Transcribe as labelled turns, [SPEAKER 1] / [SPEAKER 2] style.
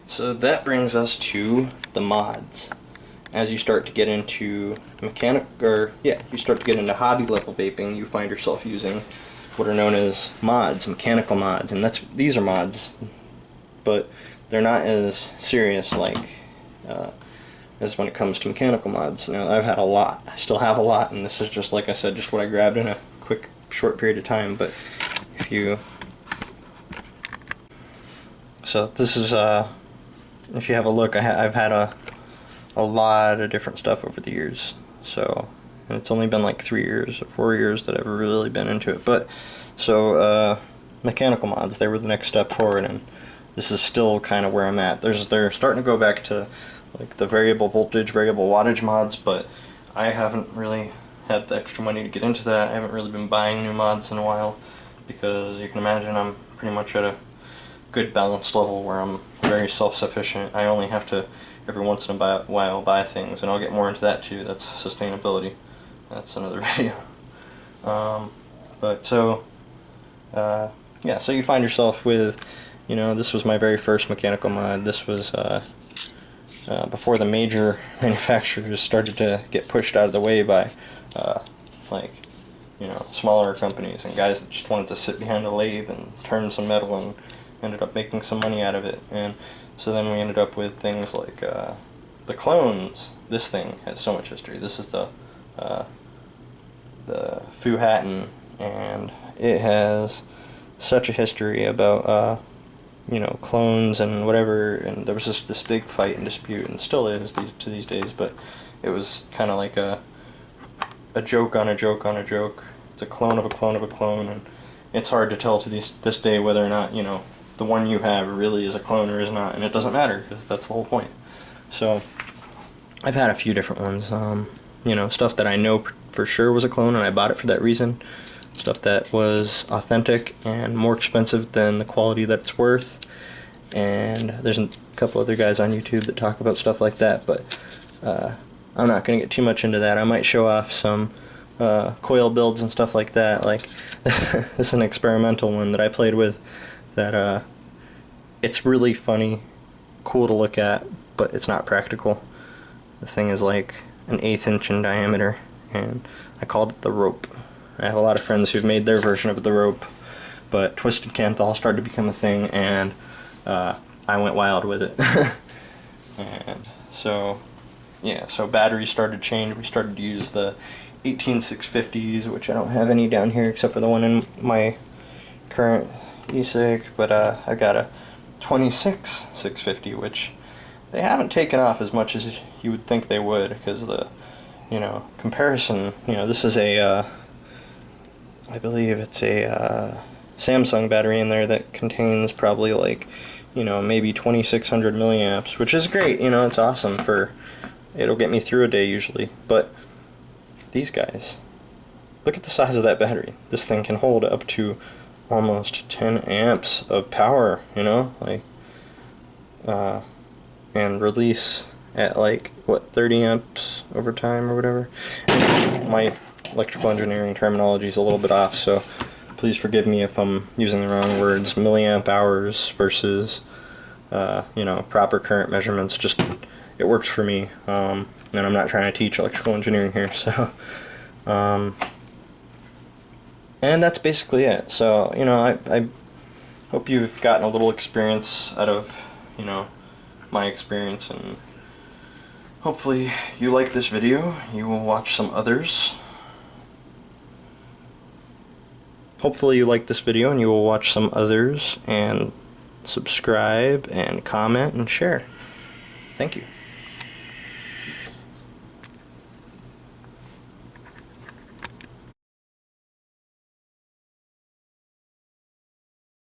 [SPEAKER 1] So that brings us to the mods. As you start to get into you start to get into hobby level vaping, you find yourself using what are known as mods, mechanical mods, and these are mods, but they're not as serious as when it comes to mechanical mods. Now, I've had a lot, I still have a lot, and this is just, like I said, just what I grabbed in a quick, short period of time. But if you, so this is if you have a look, I've had a lot of different stuff over the years. So, and it's only been like 3 years or 4 years that I've really been into it. But so mechanical mods, they were the next step forward, and this is still kind of where I'm at. They're starting to go back to like the variable voltage, variable wattage mods, but I haven't really had the extra money to get into that. I haven't really been buying new mods in a while, because you can imagine I'm pretty much at a good balanced level where I'm very self-sufficient. I only have to every once in a while buy things, and I'll get more into that too. That's sustainability. That's another video. But so yeah, so you find yourself with, you know, this was my very first mechanical mod. This was before the major manufacturers started to get pushed out of the way by like, you know, smaller companies and guys that just wanted to sit behind a lathe and turn some metal and ended up making some money out of it. And so then we ended up with things like the clones. This thing has so much history. This is the Fu Hatton, and it has such a history about you know, clones and whatever. And there was just this big fight and dispute, and still is to these days. But it was kind of like a joke on a joke on a joke. It's a clone of a clone of a clone, and it's hard to tell to this day whether or not, you know, the one you have really is a clone or is not, and it doesn't matter, because that's the whole point. So I've had a few different ones, you know, stuff that I know for sure was a clone and I bought it for that reason, stuff that was authentic and more expensive than the quality that it's worth, and there's a couple other guys on YouTube that talk about stuff like that, but I'm not going to get too much into that. I might show off some coil builds and stuff like that. Like this is an experimental one that I played with that it's really funny, cool to look at, but it's not practical. The thing is like an 1/8 inch in diameter, and I called it the rope. I have a lot of friends who've made their version of the rope, but Twisted Canthal started to become a thing, and I went wild with it. And so yeah, so batteries started to change. We started to use the 18650s, which I don't have any down here except for the one in my current e-cig, but I got a 26650, which they haven't taken off as much as you would think they would, because the, you know, comparison, you know, this is a I believe it's a Samsung battery in there that contains probably like, you know, maybe 2600 milliamps, which is great, you know, it's awesome for, it'll get me through a day usually. But these guys, look at the size of that battery. This thing can hold up to almost 10 amps of power, you know, like and release at like what, 30 amps over time or whatever. My electrical engineering terminology is a little bit off, so please forgive me if I'm using the wrong words. Milliamp hours versus you know, proper current measurements. Just, it works for me, and I'm not trying to teach electrical engineering here, so and that's basically it. So, you know, I hope you've gotten a little experience out of, you know, my experience, and hopefully you like this video. You will watch some others. Hopefully you like this video and you will watch some others, and subscribe and comment and share. Thank you.